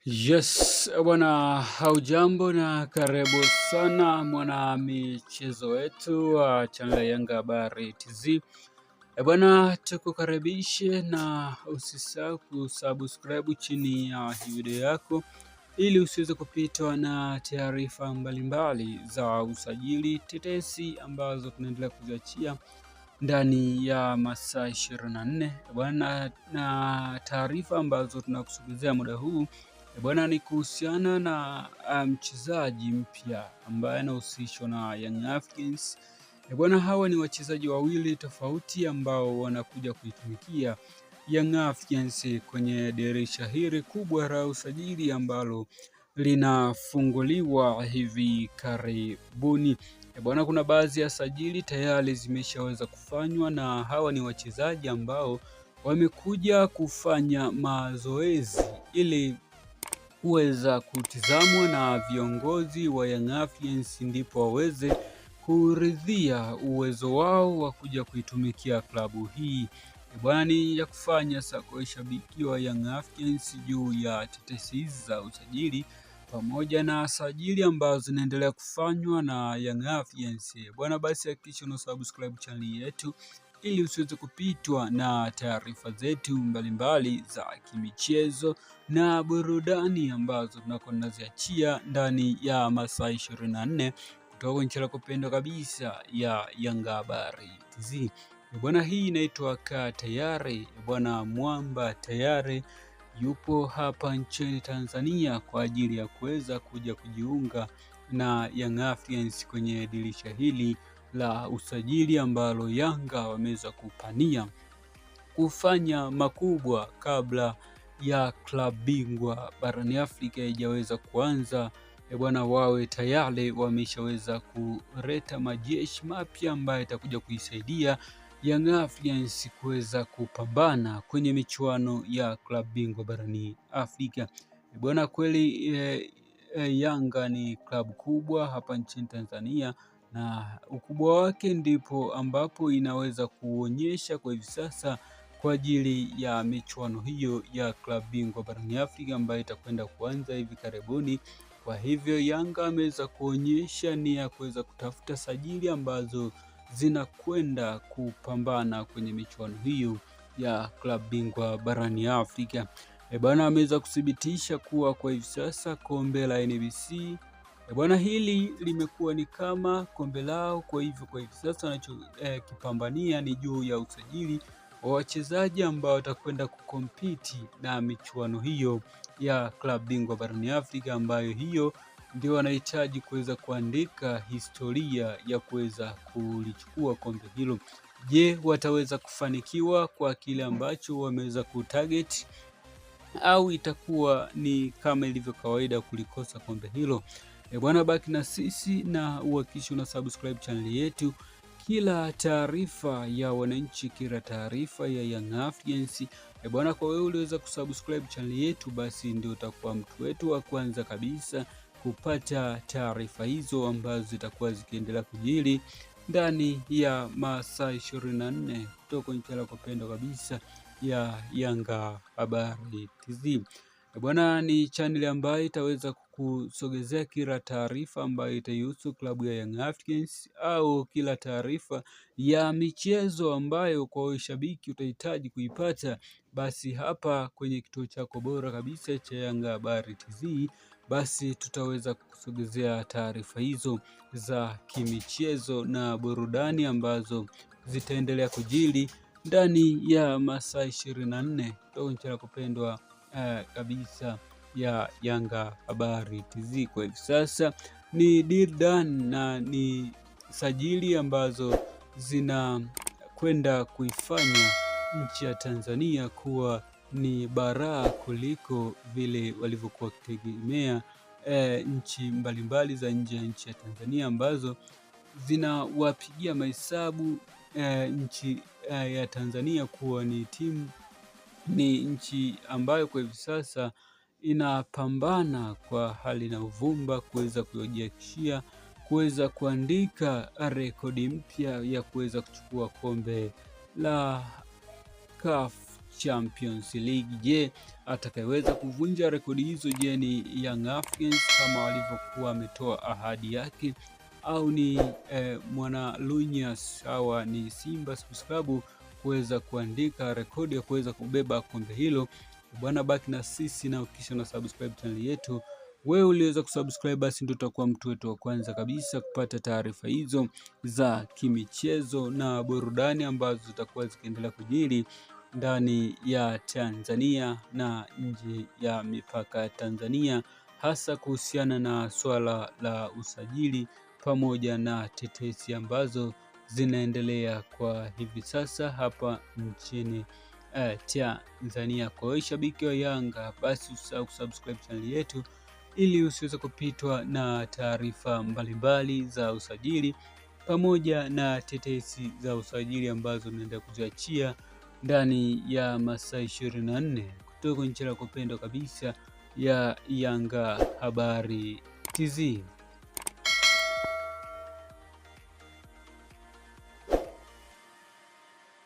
Yes, bwana, haujambo na karibu sana mwana michezo wetu wa channel ya Yanga Habari TZ. Bwana, tukukaribishe na usisahau kusubscribe chini ya hii video yako ili usiweze kupitwa na taarifa mbalimbali za usajili tetesi ambazo tunaendelea kuziachia ndani ya masaa 24 bwana, na taarifa ambazo tunakusogezea muda huu bwana ni kuhusiana na mchezaji mpya ambaye anahusishwa na Young Africans. Bwana, hawa ni wachezaji wawili tofauti ambao wanakuja kuitumikia Young Africans kwenye dirisha hili kubwa la usajili ambalo linafunguliwa hivi karibuni. Bwana, kuna baadhi ya sajili tayari zimeshaweza kufanywa na hawa ni wachezaji ambao wamekuja kufanya mazoezi ili kuweza kutizamwa na viongozi wa Young Africans ndipo waweze kuridhia uwezo wao wa kuja kuitumikia klabu hii. Bwana, ni ya kufanya sako shabiki wa Young Africans juu ya tetesi za usajili pamoja na sajili ambazo zinaendelea kufanywa na Young Africans. Bwana, basi hakikisha una subscribe channel yetu ili usiweze kupitwa na taarifa zetu mbalimbali za kimichezo na burudani ambazo tunakuwa tunaziachia ndani ya masaa 24 kutoka nchi yako pendwa kabisa ya Yanga Habari TZ. Bwana, hii inaitwa Kaa Tayari. Bwana, Mwamba tayari yupo hapa nchini Tanzania kwa ajili ya kuweza kuja kujiunga na Young Africans kwenye dirisha hili la usajili ambalo Yanga wameweza kupania kufanya makubwa kabla ya klabu bingwa barani Afrika haijaweza kuanza. Bwana, wawe tayari wameshaweza kuleta majeshi mapya ambayo itakuja kuisaidia Young Africans kuweza kupambana kwenye michuano ya klabu bingwa barani Afrika. Bwana, kweli Yanga ni klabu kubwa hapa nchini Tanzania na ukubwa wake ndipo ambapo inaweza kuonyesha kwa hivi sasa kwa ajili ya michuano hiyo ya klabu bingwa barani Afrika ambayo itakwenda kuanza hivi karibuni. Kwa hivyo Yanga ameweza kuonyesha nia ya kuweza kutafuta sajili ambazo zinakwenda kupambana kwenye michuano hiyo ya klabu bingwa barani Afrika. Bwana, ameweza kuthibitisha kuwa kwa hivi sasa kombe la NBC bwana, hili limekuwa ni kama kombe lao. Kwa hivyo kwa hivi sasa wanachokipambania ni juu ya usajili wa wachezaji ambao watakwenda kukompiti na michuano hiyo ya klabu bingwa barani Afrika, ambayo hiyo ndio wanahitaji kuweza kuandika historia ya kuweza kulichukua kombe hilo. Je, wataweza kufanikiwa kwa kile ambacho wameweza kutarget au itakuwa ni kama ilivyo kawaida kulikosa kombe hilo? Bwana, baki na sisi na uhakikishe una subscribe channel yetu. Kila taarifa ya wananchi, kila taarifa ya Young Africans bwana, kwa wewe uliweza kusubscribe channel yetu, basi ndio utakuwa mtu wetu wa kwanza kabisa kupata taarifa hizo ambazo zitakuwa zikiendelea kujiri ndani ya masaa 24 kutoka nchi yako pendwa kabisa ya Yanga Habari TZ. Bwana, ni channel ambayo itaweza kukusogezea kila taarifa ambayo itaihusu klabu ya Young Africans au kila taarifa ya michezo ambayo kwa ushabiki utahitaji kuipata, basi hapa kwenye kituo chako bora kabisa cha Yanga Habari TZ, basi tutaweza kukusogezea taarifa hizo za kimichezo na burudani ambazo zitaendelea kujiri ndani ya masaa 24 kutoka nchi yako pendwa kabisa ya Yanga Habari TZ. Kwa hivi sasa ni deal done na ni sajili ambazo zinakwenda kuifanya nchi ya Tanzania kuwa ni baraa kuliko vile walivyokuwa wakitegemea nchi mbalimbali za nje ya nchi ya Tanzania ambazo zinawapigia mahesabu nchi ya Tanzania kuwa ni nchi ambayo kwa hivi sasa inapambana kwa hali na uvumba kuweza kujiakishia kuweza kuandika rekodi mpya ya kuweza kuchukua kombe la CAF Champions League. Je, atakayeweza kuvunja rekodi hizo, je, ni Young Africans kama walivyokuwa ametoa ahadi yake, au ni mwana Lunyas hawa ni Simba Sports Club kuweza kuandika rekodi ya kuweza kubeba kombe hilo? Bwana, baki na sisi na ukisha na subscribe channel yetu. Wewe uliweza kusubscribe, basi ndio utakuwa mtu wetu wa kwanza kabisa kupata taarifa hizo za kimichezo na burudani ambazo zitakuwa zikiendelea kujiri ndani ya Tanzania na nje ya mipaka ya Tanzania, hasa kuhusiana na swala la usajili pamoja na tetesi ambazo zinaendelea kwa hivi sasa hapa nchini Tanzania. Kwa shabiki wa Yanga, basi usisahau kusubscribe channel yetu ili usiweze kupitwa na taarifa mbalimbali za usajili pamoja na tetesi za usajili ambazo naenda kuziachia ndani ya masaa 24 kutoka nchi ya kupendwa kabisa ya Yanga Habari TZ.